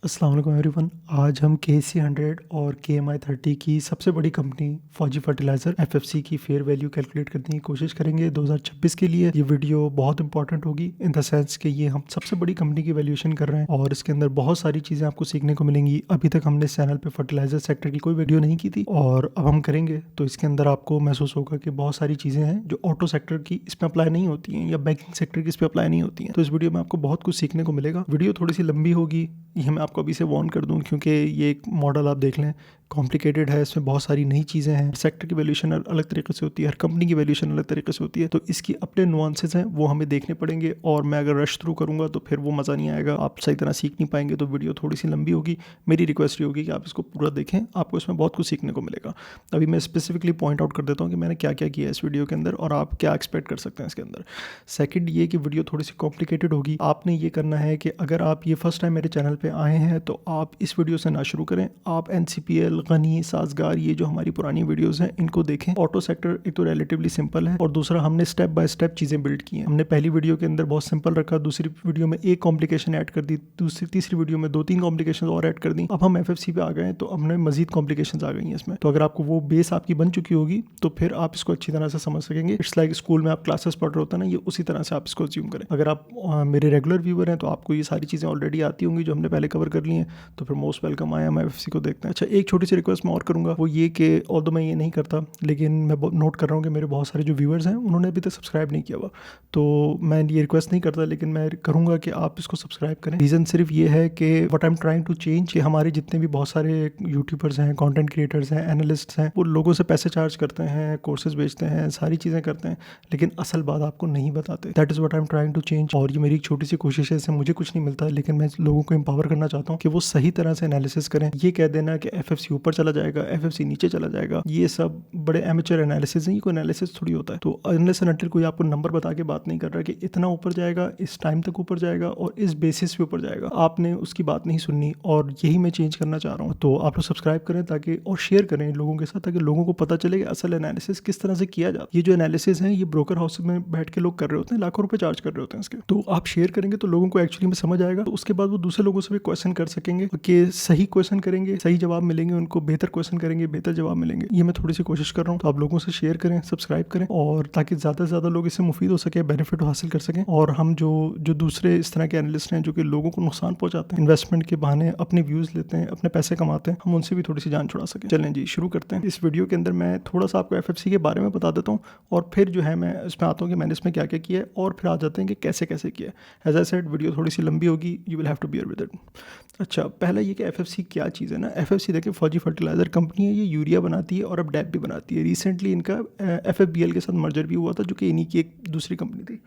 अस्सलाम वालेकुम एवरीवन। आज हम KC100 और KMI30 की सबसे बड़ी कंपनी फौजी फर्टिलाइज़र FFC की फेयर वैल्यू कैलकुलेट करने की कोशिश करेंगे 2026 के लिए। ये वीडियो बहुत इंपॉर्टेंट होगी इन द सेंस कि ये हम सबसे बड़ी कंपनी की वैल्यूएशन कर रहे हैं और इसके अंदर बहुत सारी चीज़ें आपको सीखने को मिलेंगी। अभी तक हमने इस चैनल पे फर्टिलाइज़र सेक्टर की कोई वीडियो नहीं की थी और अब हम करेंगे, तो इसके अंदर आपको महसूस होगा कि बहुत सारी चीज़ें हैं जो ऑटो सेक्टर की इस पर अप्लाई नहीं होती हैं या बैंकिंग सेक्टर की इस पर अप्लाई नहीं होती हैं। तो इस वीडियो में आपको बहुत कुछ सीखने को मिलेगा। वीडियो थोड़ी सी लंबी होगी, ये मैं आपको अभी से वार्न कर दूं, क्योंकि ये एक मॉडल आप देख लें कॉम्प्लिकेटेड है, इसमें बहुत सारी नई चीज़ें हैं। सेक्टर की वैल्यूएशन अलग तरीके से होती है, हर कंपनी की वैल्यूएशन अलग तरीके से होती है, तो इसकी अपने नुआंसेस हैं वो हमें देखने पड़ेंगे। और मैं अगर रश थ्रू करूँगा तो फिर वो मज़ा नहीं आएगा, आप सही तरह सीख नहीं पाएंगे। तो वीडियो थोड़ी सी लंबी होगी, मेरी रिक्वेस्ट ये होगी कि आप इसको पूरा देखें, आपको इसमें बहुत कुछ सीखने को मिलेगा। अभी मैं स्पेसिफिकली पॉइंट आउट कर देता हूँ कि मैंने क्या क्या किया है इस वीडियो के अंदर और आप क्या एक्सपेक्ट कर सकते हैं इसके अंदर। सेकंड ये कि वीडियो थोड़ी सी कॉम्प्लिकेटेड होगी। आपने ये करना है कि अगर आप ये फर्स्ट टाइम मेरे चैनल पे आए हैं तो आप इस वीडियो से ना शुरू करें, आप NCPL, गनी, साजगार, ये जो हमारी पुरानी वीडियोस हैं इनको देखें। ऑटो सेक्टर एक तो रिलेटिवली सिंपल है और दूसरा हमने स्टेप बाय स्टेप चीज़ें बिल्ड की हैं। हमने पहली वीडियो के अंदर बहुत सिंपल रखा, दूसरी वीडियो में एक कॉम्प्लिकेशन ऐड कर दी, तीसरी वीडियो में 2-3 कॉम्प्लिकेशन और ऐड कर दी। अब हम FFC पे आ गए हैं तो हमने मजीद कॉम्प्लिकेशन आ गई हैं इसमें। तो अगर आपको वो बेस आपकी बन चुकी होगी तो फिर आप इसको अच्छी तरह से समझ सकेंगे। इट्स लाइक स्कूल में आप क्लासेस पढ़ रहे होते हैं ना, ये उसी तरह से आप इसको अज्यूम करें। अगर आप मेरे रेगुलर व्यूअर हैं तो आपको ये सारी चीज़ें ऑलरेडी आती होंगी जो हमने पहले कवर कर ली हैं, तो फिर मोस्ट वेलकम आया, हम FFC को देखते हैं। अच्छा, एक छोटी सी रिक्वेस्ट मैं और करूँगा, वो ये कि ऑल्दो मैं ये नहीं करता लेकिन मैं नोट कर रहा हूँ कि मेरे बहुत सारे जो व्यूअर्स हैं उन्होंने अभी तक सब्सक्राइब नहीं किया हुआ, तो मैं ये रिक्वेस्ट नहीं करता लेकिन मैं करूँगा कि आप इसको सब्सक्राइब करें। रीज़न सिर्फ ये है कि what I am trying to change, कि हमारे जितने भी बहुत सारे यूट्यूबर्स हैं, कंटेंट क्रिएटर्स हैं, एनालिस्ट्स हैं, वो लोगों से पैसे चार्ज करते हैं, कोर्सेज बेचते हैं, सारी चीज़ें करते हैं, लेकिन असल बात आपको नहीं बताते। That is what I am trying to change. और ये मेरी एक छोटी सी कोशिश है, इससे मुझे कुछ नहीं मिलता लेकिन मैं लोगों को एम्पावर करना चाहता हूँ कि वो सही तरह से एनालिसिस करें। ये कह देना कि FFC ऊपर चला जाएगा, FFC नीचे चला जाएगा, ये सब बड़े एमेचर एनालिसिस हैं, ये कोई एनालिसिस थोड़ी होता है। तो अनलेस एंड अनटिल कोई आपको नंबर बता के बात नहीं कर रहा कि इतना ऊपर जाएगा, इस टाइम तक ऊपर जाएगा और इस बेसिस पे ऊपर जाएगा, आपने उसकी बात नहीं सुननी। और यही मैं चेंज करना चाह रहा हूँ। तो आप लोग सब्सक्राइब करें ताकि और शेयर करें लोगों के साथ, ताकि लोगों को पता चले कि असल एनालिसिस किस तरह से किया जाता है। ये जो एनालिसिस है ये ब्रोकर हाउस में बैठ के लोग कर रहे होते हैं, लाखों रुपए चार्ज कर रहे होते हैं इसके। तो आप शेयर करेंगे तो लोगों को एक्चुअली में समझ आएगा, तो उसके बाद वो दूसरे लोगों से भी क्वेश्चन कर सकेंगे कि सही क्वेश्चन करेंगे, सही जवाब मिलेंगे उनको, बेहतर क्वेश्चन करेंगे, बेहतर जवाब मिलेंगे। ये मैं थोड़ी सी कोशिश कर रहा हूँ। तो आप लोगों से शेयर करें, सब्सक्राइब करें, और ताकि ज़्यादा से ज़्यादा लोग इससे मुफीद हो सके, बेनिफिट हासिल कर सकें। और हम जो दूसरे इस तरह के एनालिस्ट हैं जो कि लोगों को नुकसान पहुंचाते हैं, इन्वेस्टमेंट के बहाने अपने व्यूज़ लेते हैं, अपने पैसे कमाते हैं, हम उनसे भी थोड़ी सी जान छुड़ा सकें। चलें जी, शुरू करते हैं। इस वीडियो के अंदर मैं थोड़ा सा आपको FFC के बारे में बता देता हूँ और फिर जो है मैं इसमें आता हूँ कि मैंने इसमें क्या क्या किया है, और फिर आ जाते हैं कि कैसे कैसे किया है। एज आई सेड, वीडियो थोड़ी सी लंबी होगी, you will have to bear with it. अच्छा, पहला ये कि FFC क्या चीज़ है ना। FFC देखिए फौजी फर्टिलाइज़र कंपनी है, ये यूरिया बनाती है और अब डैप भी बनाती है। रिसेंटली इनका FFBL के साथ मर्जर भी हुआ था, जो कि इन्हीं की एक दूसरी कंपनी थी।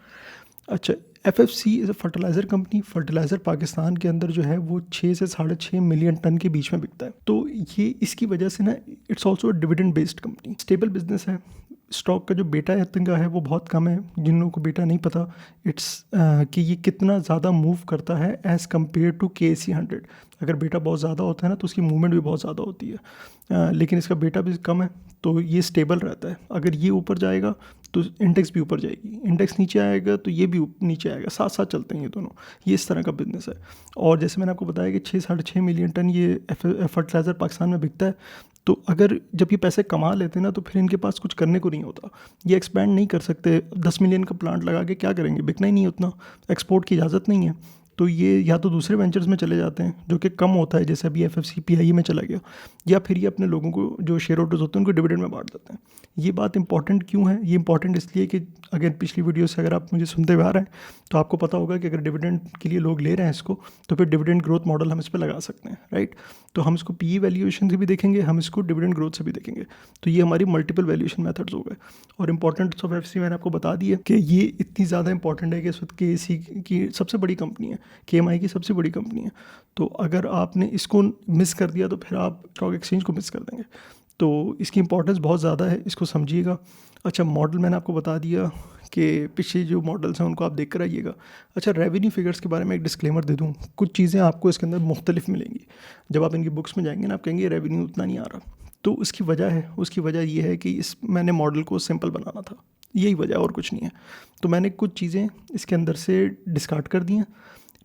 अच्छा, FFC is a fertiliser company. Fertiliser Pakistan के अंदर जो है वो 6 से 6.5 मिलियन टन के बीच में बिकता है। तो ये इसकी वजह से ना, it's also dividend based company, stable business है। स्टॉक का जो बेटा तिंगा है वो बहुत कम है, जिन लोगों को बेटा नहीं पता, इट्स कि ये कितना ज़्यादा मूव करता है एज़ कम्पेयर टू KC100। अगर बेटा बहुत ज़्यादा होता है ना तो उसकी मूवमेंट भी बहुत ज़्यादा होती है, लेकिन इसका बेटा भी कम है तो ये स्टेबल रहता है। अगर ये ऊपर जाएगा तो इंडेक्स भी ऊपर जाएगी, इंडेक्स नीचे आएगा तो ये भी नीचे आएगा, साथ साथ चलते हैं ये दोनों। ये इस तरह का बिजनेस है। और जैसे मैंने आपको बताया कि 6-6.5 मिलियन टन ये फर्टिलाइज़र पाकिस्तान में बिकता है। तो अगर जब ये पैसे कमा लेते हैं ना तो फिर इनके पास कुछ करने को नहीं होता, ये एक्सपैंड नहीं कर सकते। 10 मिलियन का प्लांट लगा के क्या करेंगे, बिकना ही नहीं उतना, एक्सपोर्ट की इजाज़त नहीं है। तो ये या तो दूसरे वेंचर्स में चले जाते हैं जो कि कम होता है, जैसे अभी FFC PIE में चला गया, या फिर ये अपने लोगों को जो शेयर होल्डर्स होते हैं उनको डिविडेंड में बांट देते हैं। ये बात इंपॉर्टेंट क्यों है? ये इंपॉर्टेंट इसलिए कि अगर पिछली वीडियो से अगर आप मुझे सुनते हुए आ रहे हैं तो आपको पता होगा कि अगर डिविडेंड के लिए लोग ले रहे हैं इसको, तो फिर डिविडेंड ग्रोथ मॉडल हम इस पर लगा सकते हैं, राइट। तो हम इसको PE वैल्यूएशन से भी देखेंगे, हम इसको डिविडेंड ग्रोथ से भी देखेंगे। तो ये हमारी मल्टीपल वैल्यूएशन मेथड्स हो गए। और इंपॉर्टेंस ऑफ FFC मैंने आपको बता दी है कि ये इतनी ज़्यादा इंपॉर्टेंट है कि इस वक्त KC की सबसे बड़ी कंपनी है, KMI की सबसे बड़ी कंपनी है। तो अगर आपने इसको मिस कर दिया तो फिर आप स्टॉक एक्सचेंज को मिस कर देंगे। तो इसकी इंपॉर्टेंस बहुत ज़्यादा है, इसको समझिएगा। अच्छा, मॉडल मैंने आपको बता दिया कि पिछले जो मॉडल्स हैं उनको आप देख कर आइएगा। अच्छा, रेवेन्यू फिगर्स के बारे में एक डिस्क्लेमर दे दूँ, कुछ चीज़ें आपको इसके अंदर मुख्तलिफ मिलेंगी। जब आप इनकी बुक्स में जाएंगे ना, आप कहेंगे रेवेन्यू उतना नहीं आ रहा, तो उसकी वजह है, उसकी वजह ये है कि मैंने मॉडल को सिंपल बनाना था, यही वजह, और कुछ नहीं है। तो मैंने कुछ चीज़ें इसके अंदर से डिस्कार्ड कर दी हैं।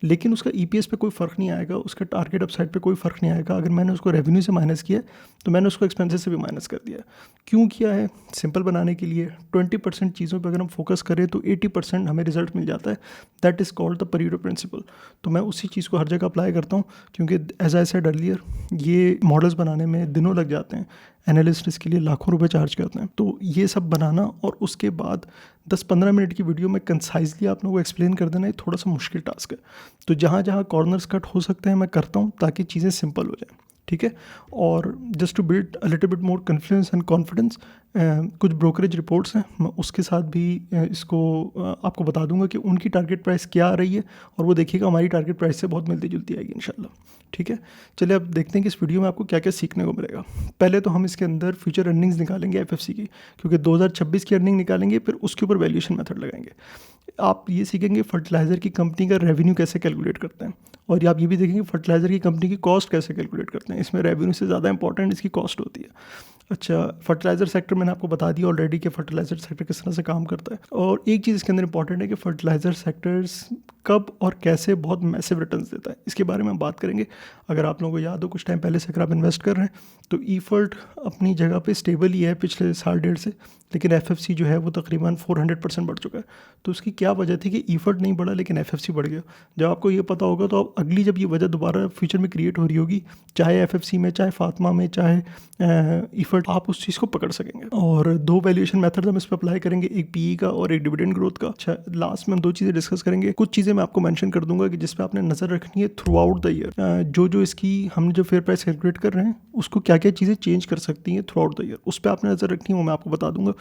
लेकिन उसका ईपीएस पे कोई फ़र्क नहीं आएगा, उसका टारगेट अपसाइड पे कोई फ़र्क नहीं आएगा। अगर मैंने उसको रेवेन्यू से माइनस किया है तो मैंने उसको एक्सपेंसेस से भी माइनस कर दिया। क्यों किया है? सिंपल बनाने के लिए। 20% चीज़ों पे अगर हम फोकस करें तो 80% हमें रिजल्ट मिल जाता है। That is called the Pareto principle. तो मैं उसी चीज़ को हर जगह अप्लाई करता हूँ, क्योंकि एज आई सेड अर्लियर, ये मॉडल्स बनाने में दिनों लग जाते हैं। एनालिस्ट इसके लिए लाखों रुपए चार्ज करते हैं। तो ये सब बनाना और उसके बाद 10-15 मिनट की वीडियो में कंसाइजली आप लोगों को एक्सप्लेन कर देना, ये थोड़ा सा मुश्किल टास्क है। तो जहाँ जहाँ कॉर्नर्स कट हो सकते हैं मैं करता हूँ, ताकि चीज़ें सिंपल हो जाएं। ठीक है। और just to build a little bit more confidence and confidence, कुछ ब्रोकरेज रिपोर्ट्स हैं, मैं उसके साथ भी इसको आपको बता दूंगा कि उनकी टारगेट प्राइस क्या आ रही है, और वो देखिएगा हमारी टारगेट प्राइस से बहुत मिलती जुलती आएगी इंशाल्लाह। ठीक है। चलिए अब देखते हैं कि इस वीडियो में आपको क्या क्या सीखने को मिलेगा। पहले तो हम इसके अंदर फ्यूचर अर्निंग्स निकालेंगे एफएफसी की, क्योंकि 2026 की अर्निंग निकालेंगे, फिर उसके ऊपर वैल्यूएशन मेथड लगाएंगे। आप ये सीखेंगे फर्टिलाइज़र की कंपनी का रेवेन्यू कैसे कैलकुलेट करते हैं, और आप ये भी देखेंगे फर्टिलाइज़र की कंपनी की कॉस्ट कैसे कैलकुलेट करते हैं। इसमें रेवेन्यू से ज़्यादा इंपॉर्टेंट इसकी कॉस्ट होती है। अच्छा, फर्टिलाइज़र सेक्टर मैंने आपको बता दिया ऑलरेडी कि फर्टिलाइज़र सेक्टर किस तरह से काम करता है। और एक चीज़ इसके अंदर इंपॉर्टेंट है कि फर्टिलाइज़र सेक्टर्स कब और कैसे बहुत मैसिव रिटर्न्स देता है, इसके बारे में हम बात करेंगे। अगर आप लोगों को याद हो कुछ टाइम पहले से अगर आप इन्वेस्ट कर रहे हैं तो ईफर्ट अपनी जगह पे स्टेबल ही है पिछले साल डेढ़ से, लेकिन एफएफसी जो है वो तकरीबन 400% बढ़ चुका है। तो उसकी क्या वजह थी कि ईफर्ट नहीं बढ़ा लेकिन एफएफसी बढ़ गया। जब आपको ये पता होगा तो आप अगली जब ये वजह दोबारा फ्यूचर में क्रिएट हो रही होगी, चाहे एफएफसी में, चाहे फातिमा में, चाहे ईफर्ट, आप उस चीज़ को पकड़ सकेंगे। और दो वैल्यूएशन मेथड हम इस पर अप्लाई करेंगे, एक पीई का और एक डिविडेंड ग्रोथ का। अच्छा, लास्ट में हम दो चीज़ें डिस्कस करेंगे। कुछ चीज़ें मैं आपको मेंशन कर दूंगा कि जिस पे आपने नज़र रखनी है थ्रू आउट द ईयर। जो इसकी हमने जो फेयर प्राइस कैलकुलेट कर रहे हैं उसको क्या क्या चीज़ें चेंज कर सकती हैं थ्रू आउट द ईयर, उस पर आपने नज़र रखनी है, वो मैं आपको बता दूंगा।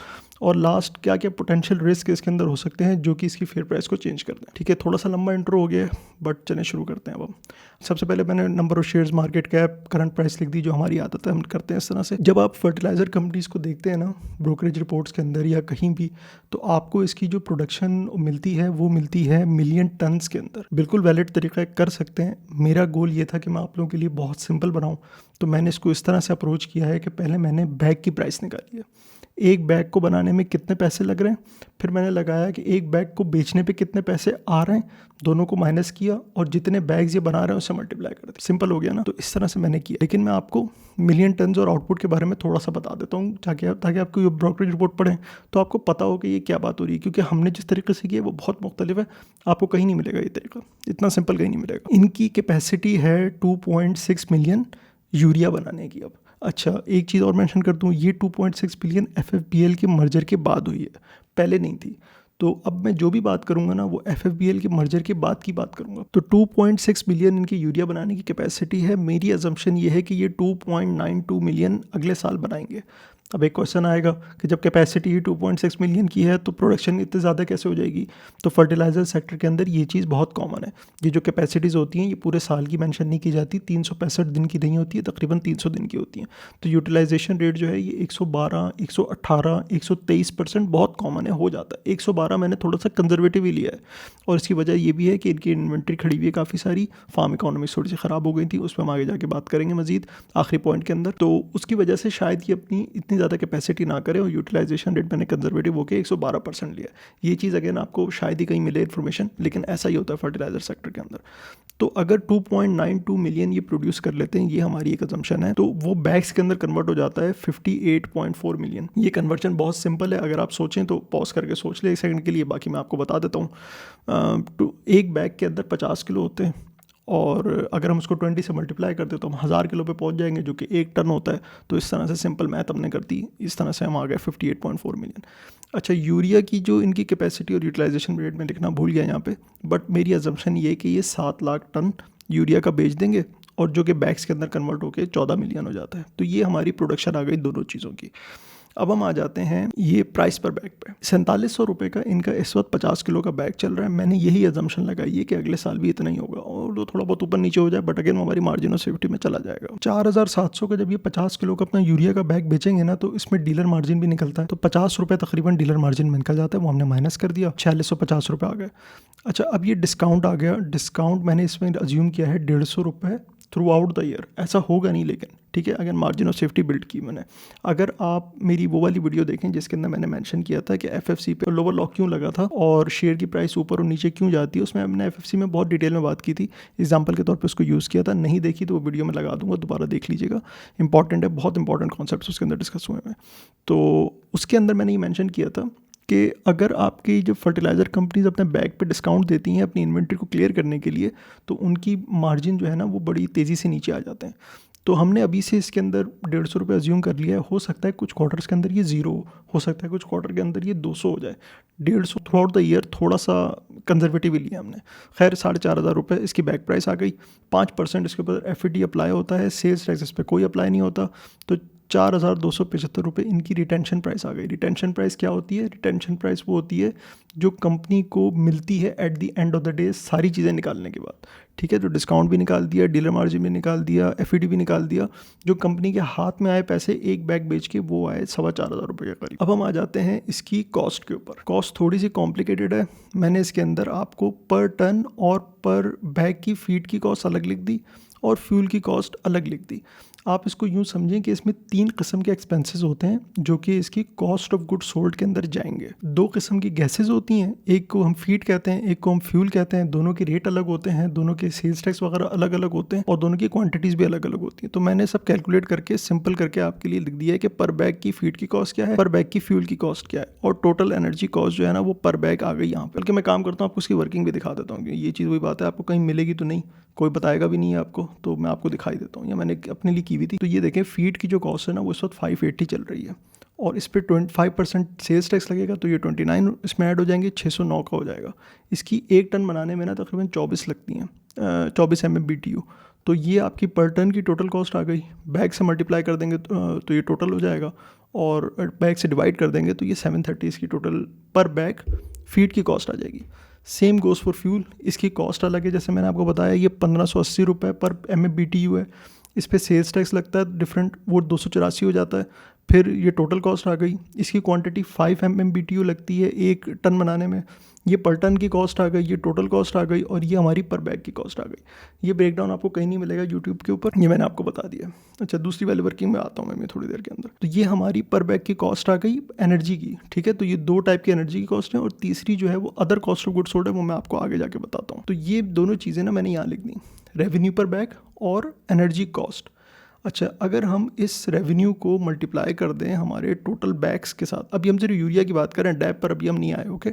और लास्ट क्या क्या पोटेंशियल रिस्क इसके अंदर हो सकते हैं जो कि इसकी फेयर प्राइस को चेंज कर दें। ठीक है, थोड़ा सा लंबा इंट्रो हो गया है, बट चलें शुरू करते हैं। अब हम सबसे पहले मैंने number of shares, market cap, current price लिख दी, जो हमारी आदत है हम करते हैं इस तरह से। जब आप फर्टिलाइज़र कंपनीज़ को देखते हैं ना ब्रोकरेज रिपोर्ट्स के अंदर या कहीं भी, तो आपको इसकी जो प्रोडक्शन मिलती है वो मिलती है मिलियन टन्स के अंदर। बिल्कुल वैलिड तरीका कर सकते हैं। मेरा गोल ये था कि मैं आप लोगों के लिए बहुत सिंपल बनाऊँ, तो मैंने इसको इस तरह से अप्रोच किया है कि पहले मैंने बैग की प्राइस निकाली है, एक बैग को बनाने में कितने पैसे लग रहे हैं, फिर मैंने लगाया कि एक बैग को बेचने पे कितने पैसे आ रहे हैं, दोनों को माइनस किया और जितने बैग्स ये बना रहे हैं उससे मल्टीप्लाई कर दिया। सिंपल हो गया ना। तो इस तरह से मैंने किया। लेकिन मैं आपको मिलियन टन्स और आउटपुट के बारे में थोड़ा सा बता देता हूँ, ताकि आपको ये ब्रोकरेज रिपोर्ट पढ़ें तो आपको पता हो कि ये क्या बात हो रही है, क्योंकि हमने जिस तरीके से किया वो बहुत मुख्तलिफ है। आपको कहीं नहीं मिलेगा ये तरीका, इतना सिंपल कहीं नहीं मिलेगा। इनकी कैपेसिटी है 2.6 मिलियन यूरिया बनाने की। अब अच्छा, एक चीज़ और मेंशन कर दूँ, ये 2.6 बिलियन एफएफबीएल के मर्जर के बाद हुई है, पहले नहीं थी। तो अब मैं जो भी बात करूंगा ना वो एफएफबीएल के मर्जर के बाद की बात करूंगा। तो 2.6 बिलियन इनकी यूरिया बनाने की कैपेसिटी है। मेरी अजम्पशन ये है कि ये 2.92 मिलियन अगले साल बनाएंगे। अब एक क्वेश्चन आएगा कि जब कैपेसिटी ही 2.6 मिलियन की है तो प्रोडक्शन इतनी ज़्यादा कैसे हो जाएगी। तो फर्टिलाइज़र सेक्टर के अंदर ये चीज़ बहुत कॉमन है। ये जो कैपेसिटीज़ होती हैं ये पूरे साल की मेंशन नहीं की जाती, 365 दिन की नहीं होती है, तकरीबन 300 दिन की होती हैं। तो यूटिलाइजेशन रेट जो है ये 112, 118, 123% बहुत कॉमन है, हो जाता है। 112 मैंने थोड़ा सा कंजर्वेटिव ही लिया है, और इसकी वजह ये भी है कि इनकी इन्वेंट्री खड़ी हुई है काफ़ी सारी, फार्म इकोनॉमिक्स थोड़ी सी ख़राब हो गई थी, उस पर हम आगे जाके बात करेंगे मजीद आखिरी पॉइंट के अंदर। तो उसकी वजह से शायद ये अपनी इतनी ज़्यादा कैपेसिटी ना करे और यूटिलाइजेशन रेट मैंने कंजर्वेटिव होकर 112% लिया। ये चीज़ अगेन आपको शायद ही कहीं मिले इन्फॉर्मेशन, लेकिन ऐसा ही होता है फर्टिलाइजर सेक्टर के अंदर। तो अगर 2.92 मिलियन ये प्रोड्यूस कर लेते हैं, ये हमारी एक अजम्पशन है, तो वो बैग्स के अंदर कन्वर्ट हो जाता है 58.4 मिलियन। ये कन्वर्जन बहुत सिंपल है, अगर आप सोचें तो पॉज करके सोच ले एक सेकंड के लिए, बाकी मैं आपको बता देता हूँ। तो एक बैग के अंदर 50 किलो होते हैं, और अगर हम उसको 20 से मल्टीप्लाई करते तो हम 1000 किलो पे पहुंच जाएंगे, जो कि 1 टन होता है। तो इस तरह से सिंपल मैथ हमने कर दी, इस तरह से हम आ गए 58.4 मिलियन। अच्छा, यूरिया की जो इनकी कैपेसिटी और यूटिलाइजेशन रेट में लिखना भूल गया यहाँ पे, बट मेरी अजम्पशन ये है कि ये 7 लाख टन यूरिया का बेच देंगे, और जो कि बैग्स के अंदर कन्वर्ट होकर 14 मिलियन हो जाता है। तो ये हमारी प्रोडक्शन आ गई दोनों चीज़ों की। अब हम आ जाते हैं ये प्राइस पर बैग पे। 4700 रुपये का इनका इस वक्त 50 किलो का बैग चल रहा है। मैंने यही अजम्पशन लगाई है कि अगले साल भी इतना ही होगा, और जो थोड़ा बहुत ऊपर नीचे हो जाए, बट अगेन हमारी मार्जिन ऑफ सेफ्टी में चला जाएगा। 4700 का जब ये 50 किलो का अपना यूरिया का बैग बेचेंगे ना, तो इसमें डीलर मार्जिन भी निकलता है। तो 50 रुपये तकरीबन डीलर मार्जिन में निकल जाता है, वो हमने माइनस कर दिया, 4650 रुपये आ गए। अच्छा, अब ये डिस्काउंट आ गया। डिस्काउंट मैंने इसमें अज्यूम किया है 150 रुपये थ्रू आउट द ईयर। ऐसा होगा नहीं, लेकिन ठीक है। अगर मार्जिन ऑफ सेफ्टी बिल्ड की मैंने, अगर आप मेरी वो वाली वीडियो देखें जिसके अंदर मैंने मेंशन किया था कि एफएफसी पे लोअर लॉक क्यों लगा था और शेयर की प्राइस ऊपर और नीचे क्यों जाती है, उसमें हमने एफएफसी में बहुत डिटेल में बात की थी, एग्जांपल के तौर पे उसको यूज़ किया था। नहीं देखी तो वो वीडियो में लगा दूंगा, दोबारा देख लीजिएगा। इंपॉर्टेंट है, बहुत इंपॉर्टेंट कॉन्सेप्ट्स उसके अंदर डिस्कस हुए हैं। तो उसके अंदर मैंने ये मैंशन किया था कि अगर आपकी जो फर्टिलाइज़र कंपनीज अपने बैग पे डिस्काउंट देती हैं अपनी इन्वेंट्री को क्लियर करने के लिए, तो उनकी मार्जिन जो है ना वो बड़ी तेज़ी से नीचे आ जाते हैं। तो हमने अभी से इसके अंदर 150 रुपये अज्यूम कर लिया है। हो सकता है कुछ क्वार्टर्स के अंदर ये 0 हो सकता है कुछ क्वार्टर के अंदर ये 200 हो जाए। 150 थ्रू आउट द ईयर थोड़ा सा कंजर्वेटिव लिया हमने। खैर 4,500 रुपये इसकी बैक प्राइस आ गई। 5% इसके ऊपर एफईडी अप्लाई होता है, सेल्स टैक्स इस पर कोई अप्लाई नहीं होता। तो 4,275 रुपये इनकी रिटेंशन प्राइस आ गई। रिटेंशन प्राइस क्या होती है? रिटेंशन प्राइस वो होती है जो कंपनी को मिलती है at the end of the day सारी चीज़ें निकालने के बाद, ठीक है। तो डिस्काउंट भी निकाल दिया, डीलर मार्जिन भी निकाल दिया, एफईडी भी निकाल दिया, जो कंपनी के हाथ में आए पैसे एक बैग बेच के वो आए 4,500 रुपये के करीब। अब हम आ जाते हैं इसकी कॉस्ट के ऊपर। कॉस्ट थोड़ी सी कॉम्प्लिकेटेड है। मैंने इसके अंदर आपको पर टन और पर बैग की फीड की कॉस्ट अलग लिख दी और फ्यूल की कॉस्ट अलग लिख दी। आप इसको यूँ समझें कि इसमें 3 किस्म के एक्सपेंसेस होते हैं जो कि इसकी कॉस्ट ऑफ गुड्स सोल्ड के अंदर जाएंगे। 2 किस्म की गैसेस होती हैं, एक को हम फीड कहते हैं, एक को हम फ्यूल कहते हैं। दोनों के रेट अलग होते हैं, दोनों के सेल्स टैक्स वगैरह अलग अलग होते हैं और दोनों की क्वांटिटीज़ भी अलग अलग होती हैं। तो मैंने सब कैलकुलेट करके सिंपल करके आपके लिए लिख दिया है कि पर बैग की फीड की कॉस्ट क्या है, पर बैग की फ्यूल की कॉस्ट क्या है और टोटल एनर्जी कॉस्ट जो है ना वो पर बैग आ गई यहाँ पर। बल्कि मैं काम करता हूँ आपको उसकी वर्किंग भी दिखा देता हूँ। ये चीज़ वही बात है, आपको कहीं मिलेगी तो नहीं, कोई बताएगा भी नहीं है आपको, तो मैं आपको दिखाई देता हूँ। या मैंने अपने लिए की हुई थी। तो ये देखें फीड की जो कॉस्ट है ना वो इस वक्त 580 चल रही है और इस पर 25% सेल्स टैक्स लगेगा, तो ये 29 इसमें ऐड हो जाएंगे, 609 का हो जाएगा। इसकी 1 टन बनाने में ना तकरीबन 24 लगती हैं, 24 MMBTU। तो ये आपकी पर टन की टोटल कॉस्ट आ गई। बैग से मल्टीप्लाई कर देंगे तो ये टोटल हो जाएगा और बैग से डिवाइड कर देंगे तो ये 730 इसकी टोटल पर बैग फीड की कॉस्ट आ जाएगी। सेम गोज़ फॉर फ्यूल, इसकी कॉस्ट अलग है। जैसे मैंने आपको बताया ये 1580 रुपये पर MMBTU है। इस पे सेल्स टैक्स लगता है डिफरेंट, वो 284 हो जाता है। फिर ये टोटल कॉस्ट आ गई। इसकी क्वांटिटी 5 MMBTU लगती है 1 टन बनाने में, ये पर टन की कॉस्ट आ गई, ये टोटल कॉस्ट आ गई और ये हमारी पर बैग की कॉस्ट आ गई। ये ब्रेकडाउन आपको कहीं नहीं मिलेगा यूट्यूब के ऊपर, ये मैंने आपको बता दिया। अच्छा, दूसरी वाली वर्किंग में आता हूँ मैं थोड़ी देर के अंदर। तो ये हमारी पर बैग की कॉस्ट आ गई एनर्जी की, ठीक है। तो ये 2 टाइप की एनर्जी की कॉस्ट है और तीसरी जो है वो other cost of goods sold है, वो मैं आपको आगे जाके बताता हूँ। तो ये दोनों चीज़ें ना मैंने यहाँ लिख दी, रेवेन्यू पर बैग और एनर्जी कॉस्ट। अच्छा, अगर हम इस रेवेन्यू को मल्टीप्लाई कर दें हमारे टोटल बैग्स के साथ, अभी हम सिर्फ यूरिया की बात करें, डैप पर अभी हम नहीं आए, ओके।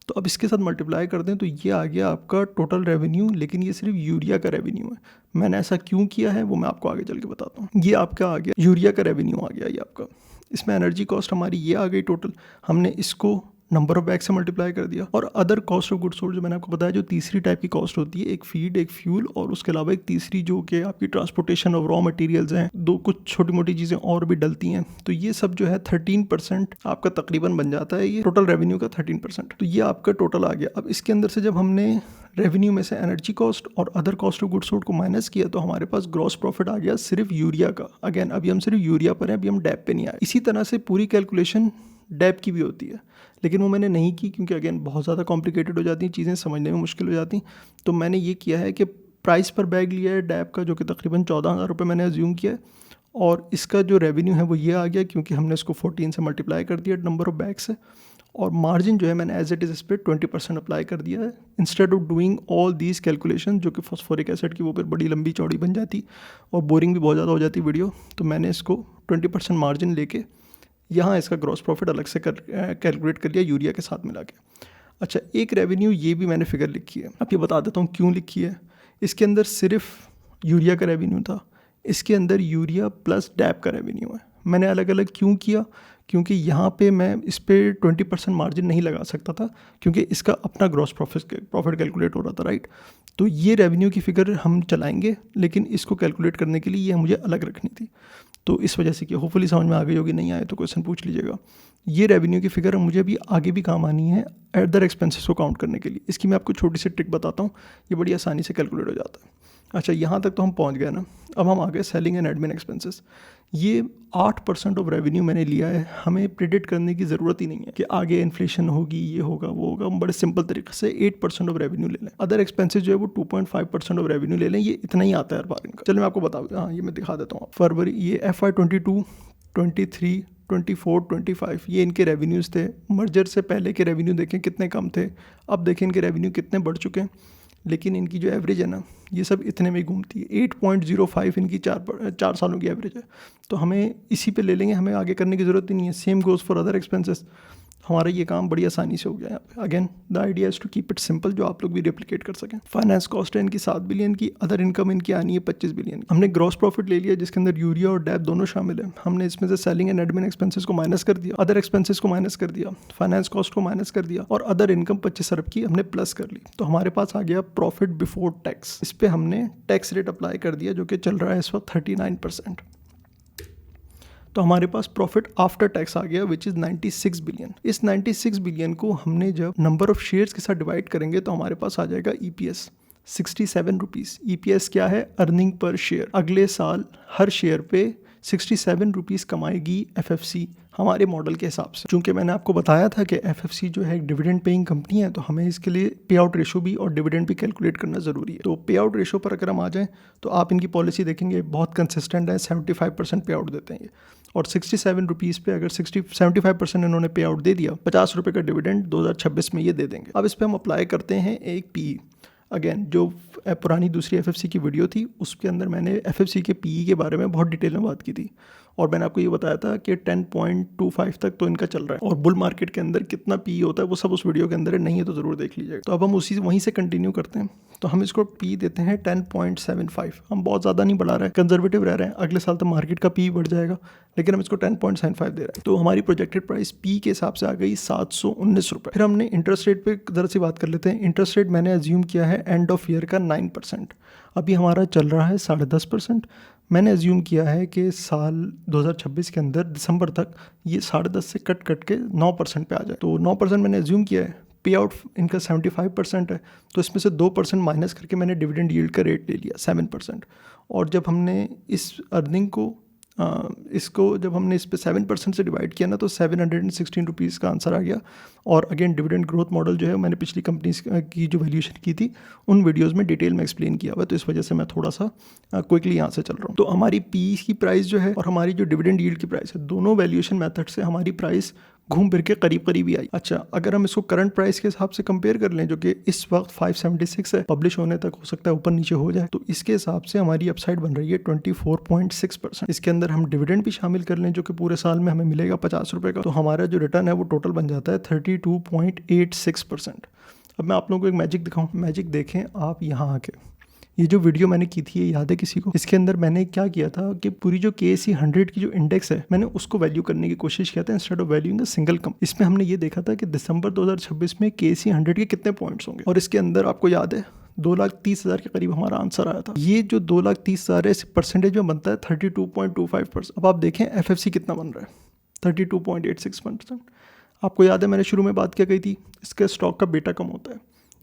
तो अब इसके साथ मल्टीप्लाई कर दें तो ये आ गया आपका टोटल रेवेन्यू, लेकिन ये सिर्फ यूरिया का रेवेन्यू है। मैंने ऐसा क्यों किया है वो मैं आपको आगे चल के बताता हूँ। ये आपका आ गया यूरिया का रेवेन्यू, आ गया ये आपका। इसमें एनर्जी कॉस्ट हमारी ये आ गई टोटल, हमने इसको नंबर ऑफ बैग से मल्टीप्लाई कर दिया। और other cost of goods sold जो मैंने आपको बताया, जो तीसरी टाइप की कॉस्ट होती है, एक फीड, एक फ्यूल और उसके अलावा एक तीसरी जो कि आपकी ट्रांसपोर्टेशन ऑफ रॉ मटेरियल्स हैं, दो कुछ छोटी मोटी चीज़ें और भी डलती हैं। तो ये सब जो है 13% आपका तकरीबन बन जाता है ये टोटल रेवेन्यू का 13%। तो ये आपका टोटल आ गया। अब इसके अंदर से जब हमने रेवेन्यू में से एनर्जी कॉस्ट और other cost of goods sold को माइनस किया तो हमारे पास ग्रॉस प्रॉफिट आ गया सिर्फ यूरिया का। अगेन अभी हम सिर्फ यूरिया पर हैं, अभी हम डैप पे नहीं आए। इसी तरह से पूरी कैलकुलेशन डैप की भी होती है, लेकिन वो मैंने नहीं की क्योंकि अगेन बहुत ज़्यादा कॉम्प्लिकेटेड हो जाती हैं चीज़ें, समझने में मुश्किल हो जाती। तो मैंने ये किया है कि प्राइस पर बैग लिया है डैप का, जो कि तकरीबन 14,000 रुपये मैंने अज्यूम किया है और इसका जो रेवेन्यू है वो ये आ गया क्योंकि हमने इसको 14 से मल्टीप्लाई कर दिया नंबर ऑफ बैग से। और मार्जिन जो है मैंने एज इट इज़ इस पर 20% अप्लाई कर दिया है instead of doing all these calculation, जो कि फॉस्फोरिक एसिड की वो फिर बड़ी लंबी चौड़ी बन जाती और बोरिंग भी बहुत ज़्यादा हो जाती वीडियो। तो मैंने इसको 20% मार्जिन लेके यहाँ इसका ग्रॉस प्रॉफिट अलग से कैलकुलेट कर लिया यूरिया के साथ मिला के। अच्छा, एक रेवेन्यू ये भी मैंने फिगर लिखी है, अब ये बता देता हूँ क्यों लिखी है। इसके अंदर सिर्फ यूरिया का रेवेन्यू था, इसके अंदर यूरिया प्लस डैप का रेवेन्यू है। मैंने अलग अलग क्यों किया? क्योंकि यहाँ पे मैं इस पर 20% मार्जिन नहीं लगा सकता था क्योंकि इसका अपना ग्रॉस प्रॉफिट कैलकुलेट हो रहा था, राइट। तो ये रेवेन्यू की फ़िगर हम चलाएंगे, लेकिन इसको कैलकुलेट करने के लिए ये मुझे अलग रखनी थी। तो इस वजह से कि होपफुली समझ में आ गई होगी, नहीं आए तो क्वेश्चन पूछ लीजिएगा। ये रेवेन्यू की फ़िगर मुझे अभी आगे भी काम आनी है अदर एक्सपेंसेस को काउंट करने के लिए। इसकी मैं आपको छोटी सी ट्रिक बताता हूँ, ये बड़ी आसानी से कैलकुलेट हो जाता है। अच्छा, यहाँ तक तो हम पहुँच गए ना। अब हम आ गए सेलिंग एंड एडमिन एक्सपेंसेस। ये 8% ऑफ रेवेन्यू मैंने लिया है। हमें प्रिडिक्ट करने की ज़रूरत ही नहीं है कि आगे इन्फ्लेशन होगी, ये होगा, वो होगा। हम बड़े सिंपल तरीके से 8% ऑफ रेवेन्यू ले लें। अदर एक्सपेंसेस जो है वो 2.5% ऑफ रेवेन्यू ले लें। ये इतना ही आता है हर बार इनका। चलो मैं आपको बता, हाँ ये मैं दिखा देता हूँ। फरवरी, ये FY 22, 23, 24, 25 ये इनके रेवेन्यूज़ थे। मर्जर से पहले के रेवेन्यू देखें कितने कम थे, अब देखें इनके रेवेन्यू कितने बढ़ चुके हैं। लेकिन इनकी जो एवरेज है ना, ये सब इतने में घूमती है। 8.05 इनकी 4 सालों की एवरेज है। तो हमें इसी पे ले लेंगे, हमें आगे करने की ज़रूरत ही नहीं है। Same goes for other expenses. हमारा ये काम बड़ी आसानी से हो गया यहाँ पे। Again the idea is to keep it simple, जो आप लोग भी रेप्लिकेट कर सकें। फाइनेंस कॉस्ट है इनकी 7 बिलियन की। अदर इनकम इनकी आनी है 25 बिलियन की। हमने ग्रॉस प्रॉफिट ले लिया जिसके अंदर यूरिया और डैप दोनों शामिल है। हमने इसमें से सेलिंग एंड एडमिन एक्सपेंसेस को माइनस कर दिया, अदर एक्सपेंसेस को माइनस कर दिया, फाइनेंस कॉस्ट को माइनस कर दिया, और अदर इनकम 25 अरब की हमने प्लस कर ली। तो हमारे पास आ गया प्रॉफिट बिफोर टैक्स। इस पर हमने टैक्स रेट अप्लाई कर दिया जो कि चल रहा है इस वक्त 39%। तो हमारे पास प्रॉफिट आफ्टर टैक्स आ गया विच इज़ 96 बिलियन। इस 96 बिलियन को हमने जब नंबर ऑफ शेयर्स के साथ डिवाइड करेंगे तो हमारे पास आ जाएगा EPS 67 रुपीज़। EPS क्या है? Earning per share. अगले साल हर शेयर पे 67 रुपीज़ कमाएगी FFC हमारे मॉडल के हिसाब से। चूंकि मैंने आपको बताया था कि FFC जो है एक डिविडेंड पेइंग कंपनी है, तो हमें इसके लिए पे आउट रेशो भी और डिविडेंड भी कैलकुलेट करना ज़रूरी है। तो पे आउट रेशो पर अगर हम आ जाएं तो आप इनकी पॉलिसी देखेंगे बहुत कंसिस्टेंट है, 75% पे आउट देते हैं ये। और 67 रुपीज़ पे अगर 75% इन्होंने पे आउट दे दिया, 50 रुपये का डिविडेंड 2026 में ये दे देंगे। अब इस पर हम अप्लाई करते हैं एक PE। अगेन जो पुरानी दूसरी FFC की वीडियो थी उसके अंदर मैंने FFC के PE के बारे में बहुत डिटेल में बात की थी, और मैंने आपको ये बताया था कि 10.25 तक तो इनका चल रहा है, और बुल मार्केट के अंदर कितना PE होता है वो सब उस वीडियो के अंदर है, नहीं है तो ज़रूर देख लीजिएगा। तो अब हम वहीं से कंटिन्यू करते हैं। तो हम इसको PE देते हैं 10.75। हम बहुत ज़्यादा नहीं बढ़ा रहे हैं, कंजर्वेटिव रह रहे हैं। अगले साल तो मार्केट का PE बढ़ जाएगा, लेकिन हम इसको 10.75 दे रहे हैं। तो हमारी प्रोजेक्टेड प्राइस PE के हिसाब से आ गई 719 रुपये। फिर हमने इंटरेस्ट रेट पे ज़रा सी बात कर लेते हैं। इंटरेस्ट रेट मैंने एज्यूम किया है एंड ऑफ ईयर का 9%। अभी हमारा चल रहा है 10.5%। मैंने एज्यूम किया है कि साल 2026 के अंदर दिसंबर तक ये 10.5 से कट के 9% पे आ जाए। तो 9% मैंने एज्यूम किया है। पे आउट इनका 75% है, तो इसमें से 2% माइनस करके मैंने डिविडेंड यील्ड का रेट ले लिया 7%। और जब हमने इस अर्निंग को इसको जब हमने इस पे 7% से डिवाइड किया ना, तो 716 रुपीज़ का आंसर आ गया। और अगेन डिविडेंड ग्रोथ मॉडल जो है मैंने पिछली कंपनीज की जो वैल्यूएशन की थी उन वीडियोस में डिटेल में एक्सप्लेन किया हुआ है, तो इस वजह से मैं थोड़ा सा क्विकली यहाँ से चल रहा हूँ। तो हमारी PE की प्राइस जो है और हमारी जो डिविडेंड यील्ड की प्राइस है, दोनों वैल्यूएशन मेथड से हमारी प्राइस घूम फिर के करीब ही आई। अच्छा, अगर हम इसको करंट प्राइस के हिसाब से कंपेयर कर लें जो कि इस वक्त 576 है, पब्लिश होने तक हो सकता है ऊपर नीचे हो जाए, तो इसके हिसाब से हमारी अपसाइड बन रही है 24.6%। इसके अंदर हम डिविडेंड भी शामिल कर लें जो कि पूरे साल में हमें मिलेगा 50 रुपये का, तो हमारा जो रिटर्न है वो टोटल बन जाता है 32.86%। अब मैं आप लोगों को एक मैजिक दिखाऊं। मैजिक देखें आप यहाँ आके। ये जो वीडियो मैंने की थी, ये याद है किसी को? इसके अंदर मैंने क्या किया था कि पूरी जो KSE 100 की जो इंडेक्स है, मैंने उसको वैल्यू करने की कोशिश किया था instead of valuing a single company. इसमें हमने ये देखा था कि दिसंबर 2026 में KSE 100 के कितने पॉइंट्स होंगे, और इसके अंदर आपको याद है 2,30,000 के करीब हमारा आंसर आया था। ये जो 2,30,000 है, परसेंटेज में बनता है 32.25%। अब आप देखें FFC कितना बन रहा है, 32.86%। आपको याद है मैंने शुरू में बात क्या कही थी, इसके स्टॉक का बेटा कम होता है।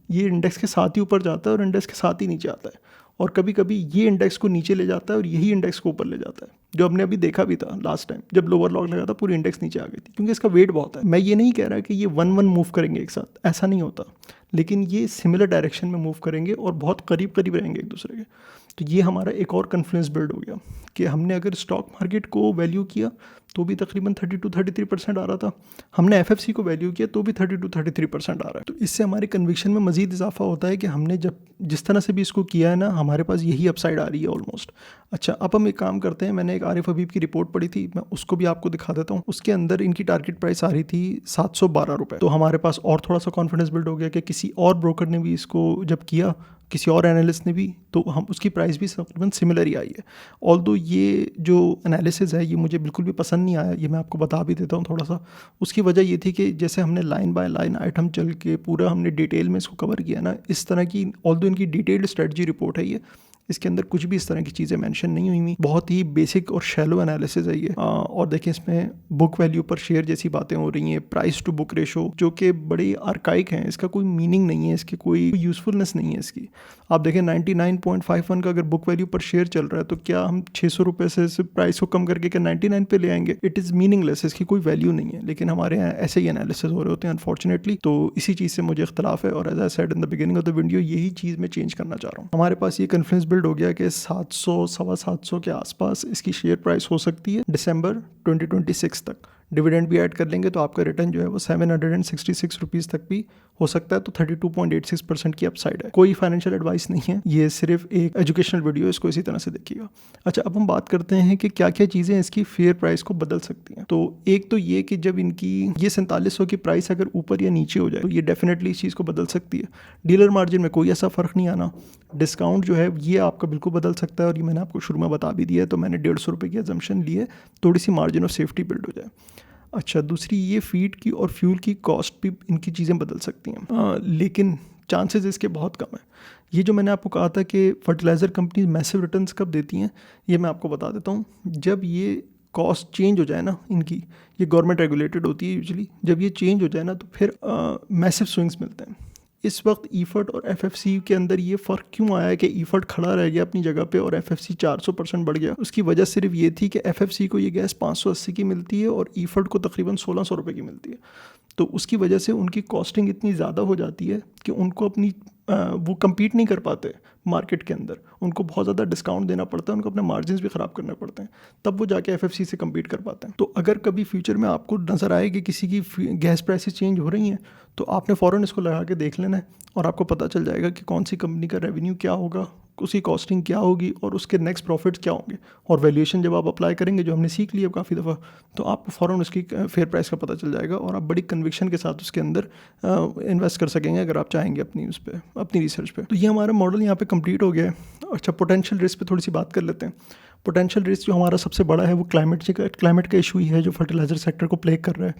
ये इंडेक्स के साथ ही ऊपर जाता है और इंडेक्स के साथ ही नीचे आता है, और कभी कभी ये इंडेक्स को नीचे ले जाता है और यही इंडेक्स को ऊपर ले जाता है, जो हमने अभी देखा भी था लास्ट टाइम जब लोअर लॉक लगा था, पूरी इंडेक्स नीचे आ गई थी, क्योंकि इसका वेट बहुत है। मैं ये नहीं कह रहा कि ये 1-1 मूव करेंगे एक साथ, ऐसा नहीं होता, लेकिन ये सिमिलर डायरेक्शन में मूव करेंगे और बहुत करीब रहेंगे एक दूसरे के। तो ये हमारा एक और कॉन्फिडेंस बिल्ड हो गया कि हमने अगर स्टॉक मार्केट को वैल्यू किया तो भी तकरीबन 32-33% आ रहा था, हमने FFC को वैल्यू किया तो भी 32-33% आ रहा है। तो इससे हमारे कन्विक्शन में मज़ीद इजाफा होता है कि हमने जब जिस तरह से भी इसको किया है ना, हमारे पास यही अपसाइड आ रही है ऑलमोस्ट। अच्छा, अब हम एक काम करते हैं। मैंने एक आरिफ हबीब की रिपोर्ट पढ़ी थी, मैं उसको भी आपको दिखा देता हूँ। उसके अंदर इनकी टारगेट प्राइस आ रही थी 712 रुपये। तो हमारे पास और थोड़ा सा कॉन्फिडेंस बिल्ड हो गया कि किसी और ब्रोकर ने भी इसको जब किया, किसी और एनालिस्ट ने भी, तो हम उसकी प्राइस भी तकरीबन सिमिलर ही आई है। ऑल्दो ये जो एनालिसिस है ये मुझे बिल्कुल भी पसंद नहीं आया, ये मैं आपको बता भी देता हूँ थोड़ा सा। उसकी वजह ये थी कि जैसे हमने लाइन बाय लाइन आइटम चल के पूरा हमने डिटेल में इसको कवर किया ना, इस तरह की ऑल्दो इनकी डिटेल्ड स्ट्रेटजी रिपोर्ट है ये, इसके अंदर कुछ भी इस तरह की चीज़ें मेंशन नहीं हुई हुई, बहुत ही बेसिक और शैलो एनालिसिस है ये। और देखें इसमें बुक वैल्यू पर शेयर जैसी बातें हो रही हैं, प्राइस टू बुक रेशो जो कि बड़ी आर्काइक हैं, इसका कोई मीनिंग नहीं है, इसकी कोई यूज़फुलनेस नहीं है इसकी। आप देखें 99.51 का अगर बुक वैल्यू पर शेयर चल रहा है तो क्या हम 600 रुपये से प्राइस को कम करके क्या 99 पे ले आएंगे? इट इज़ मीनिंगलेस, इसकी कोई वैल्यू नहीं है। लेकिन हमारे यहाँ ऐसे ही एनालिसिस हो रहे होते हैं अनफॉर्चुनेटली। तो इसी चीज़ से मुझे इख्तलाफ है और as I said in the beginning of the video, यही चीज़ मैं चेंज करना चाह रहा हूँ। हमारे पास ये कॉन्फिडेंस बिल्ड हो गया कि 700 सवा 700 के आसपास इसकी शेयर प्राइस हो सकती है दिसंबर 2026 तक। डिविडेंड भी ऐड कर लेंगे तो आपका रिटर्न जो है वो 766 रुपीज़ तक भी हो सकता है। तो 32.86% की अपसाइड है। कोई फाइनेंशियल एडवाइस नहीं है, ये सिर्फ एक एजुकेशनल वीडियो, इसको इसी तरह से देखिएगा। अच्छा, अब हम बात करते हैं कि क्या क्या चीज़ें इसकी फेयर प्राइस को बदल सकती हैं। तो एक तो ये कि जब इनकी ये 4700 की प्राइस अगर ऊपर या नीचे हो जाए तो ये डेफिनेटली इस चीज़ को बदल सकती है। डीलर मार्जिन में कोई ऐसा फ़र्क नहीं आना। डिस्काउंट जो है ये आपका बिल्कुल बदल सकता है और ये मैंने आपको शुरू में बता भी दिया है। तो मैंने 150 रुपये की अजम्पशन ली है, थोड़ी सी मार्जिन ऑफ सेफ्टी बिल्ड हो जाए। अच्छा, दूसरी ये फीड की और फ्यूल की कॉस्ट भी इनकी चीज़ें बदल सकती हैं, लेकिन चांसेस इसके बहुत कम है। ये जो मैंने आपको कहा था कि फर्टिलाइज़र कंपनी मैसिव रिटर्न्स कब देती हैं, ये मैं आपको बता देता हूँ। जब ये कॉस्ट चेंज हो जाए ना इनकी, ये गवर्नमेंट रेगुलेटेड होती है यूजुअली, जब ये चेंज हो जाए ना तो फिर मैसिव स्विंग्स मिलते हैं। इस वक्त ईफर्ट और एफएफसी के अंदर ये फ़र्क क्यों आया है कि ईफर्ट खड़ा रह गया अपनी जगह पे और एफएफसी 400% बढ़ गया? उसकी वजह सिर्फ ये थी कि एफएफसी को ये गैस 580 की मिलती है और ईफर्ट को तकरीबन 1600 रुपये की मिलती है। तो उसकी वजह से उनकी कॉस्टिंग इतनी ज़्यादा हो जाती है कि उनको अपनी वो कम्पीट नहीं कर पाते मार्केट के अंदर, उनको बहुत ज़्यादा डिस्काउंट देना पड़ता है, उनको अपने मार्जिन भी ख़राब करने पड़ते हैं, तब वो जाके एफएफसी से कम्पीट कर पाते हैं। तो अगर कभी फ्यूचर में आपको नज़र आए कि किसी की गैस प्राइसेस चेंज हो रही हैं तो आपने फ़ौरन इसको लगा के देख लेना है और आपको पता चल जाएगा कि कौन सी कंपनी का रेवेन्यू क्या होगा, उसकी कॉस्टिंग क्या होगी और उसके नेक्स्ट प्रॉफिट्स क्या होंगे। और वैल्यूएशन जब आप अप्लाई करेंगे, जो हमने सीख लिया काफ़ी दफ़ा, तो आपको फ़ौरन उसकी फेयर प्राइस का पता चल जाएगा और आप बड़ी कन्विक्शन के साथ उसके अंदर इन्वेस्ट कर सकेंगे अगर आप चाहेंगे अपनी उस पर, अपनी रिसर्च पे। तो ये हमारा मॉडल यहाँ पे कंप्लीट हो गया है। अच्छा, पोटेंशियल रिस्क पे थोड़ी सी बात कर लेते हैं। पोटेंशियल रिस्क जो हमारा सबसे बड़ा है वो क्लाइमेट का इशू ही है जो फर्टिलाइज़र सेक्टर को प्लेग कर रहा है।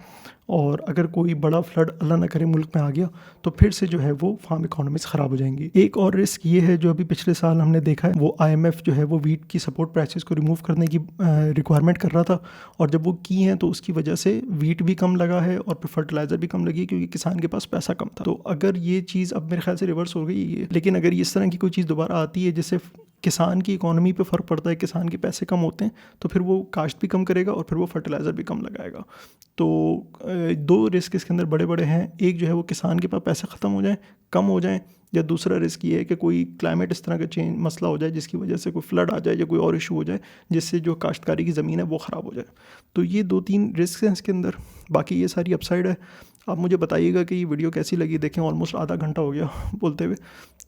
और अगर कोई बड़ा फ्लड अल्लाह ना करे मुल्क में आ गया तो फिर से जो है वो फार्म इकोनॉमीज ख़राब हो जाएंगी। एक और रिस्क ये है जो अभी पिछले साल हमने देखा है, वो IMF जो है वो वीट की सपोर्ट प्राइसेस को रिमूव करने की रिक्वायरमेंट कर रहा था और जब वो की हैं तो उसकी वजह से वीट भी कम लगा है और फिर फर्टिलाइज़र भी कम लगी क्योंकि किसान के पास पैसा कम था। तो अगर ये चीज़ अब मेरे ख्याल से रिवर्स हो गई है, लेकिन अगर इस तरह की कोई चीज़ दोबारा आती है जिससे किसान की इकोनॉमी पे फ़र्क पड़ता है, किसान के पैसे कम होते हैं, तो फिर वो काश्त भी कम करेगा और फिर वो फर्टिलाइज़र भी कम लगाएगा। तो दो रिस्क इसके अंदर बड़े बड़े हैं। एक जो है वो किसान के पास पैसे ख़त्म हो जाएं, कम हो जाएं, या दूसरा रिस्क ये है कि कोई क्लाइमेट इस तरह का चेंज मसला हो जाए जिसकी वजह से कोई फ्लड आ जाए या कोई और इशू हो जाए जिससे जो काश्तकारी की ज़मीन है वो ख़राब हो जाए। तो ये 2-3 रिस्क हैं इसके अंदर, बाकी ये सारी अपसाइड है। आप मुझे बताइएगा कि ये वीडियो कैसी लगी। देखें ऑलमोस्ट आधा घंटा हो गया बोलते हुए,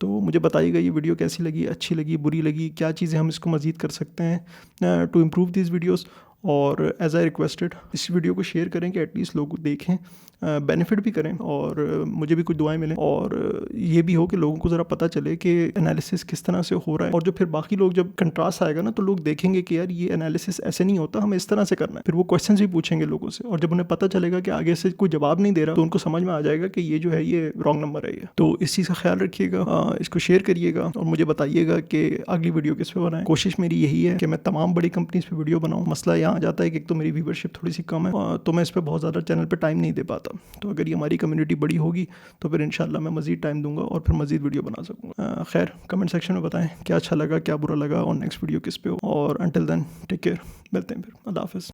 तो मुझे बताइएगा ये वीडियो कैसी लगी, अच्छी लगी, बुरी लगी, क्या चीज़ें हम इसको मज़ीद कर सकते हैं टू इम्प्रूव दिस वीडियोज़। और एज आई रिक्वेस्टेड इस वीडियो को शेयर करें कि एटलीस्ट लोग देखें, बेनिफिट भी करें और मुझे भी कुछ दुआएं मिलें और ये भी हो कि लोगों को ज़रा पता चले कि एनालिसिस किस तरह से हो रहा है। और जो फिर बाकी लोग जब कंट्रास्ट आएगा ना तो लोग देखेंगे कि यार ये एनालिसिस ऐसे नहीं होता, हमें इस तरह से करना है। फिर वो क्वेश्चन भी पूछेंगे लोगों से और जब उन्हें पता चलेगा कि आगे से कोई जवाब नहीं दे रहा तो उनको समझ में आ जाएगा कि ये जो है ये रॉन्ग नंबर है। ये तो इस चीज़ का ख्याल रखिएगा, इसको शेयर करिएगा और मुझे बताइएगा कि अगली वीडियो किस पे बनाएं। कोशिश मेरी यही है कि मैं तमाम बड़ी कंपनीज पे वीडियो बनाऊँ। मसला यहाँ आ जाता है कि एक तो मेरी व्यूवरशिप थोड़ी सी कम है तो मैं इस पर बहुत ज़्यादा चैनल पर टाइम नहीं दे पाता। तो अगर ये हमारी कम्युनिटी बड़ी होगी तो फिर इंशाल्लाह मैं मज़ीद टाइम दूंगा और फिर मज़ीद वीडियो बना सकूँगा। खैर, कमेंट सेक्शन में बताएं क्या अच्छा लगा, क्या बुरा लगा और नेक्स्ट वीडियो किस पे हो। और अंटिल देन टेक केयर, मिलते हैं फिर। अल्लाह हाफ़िज़।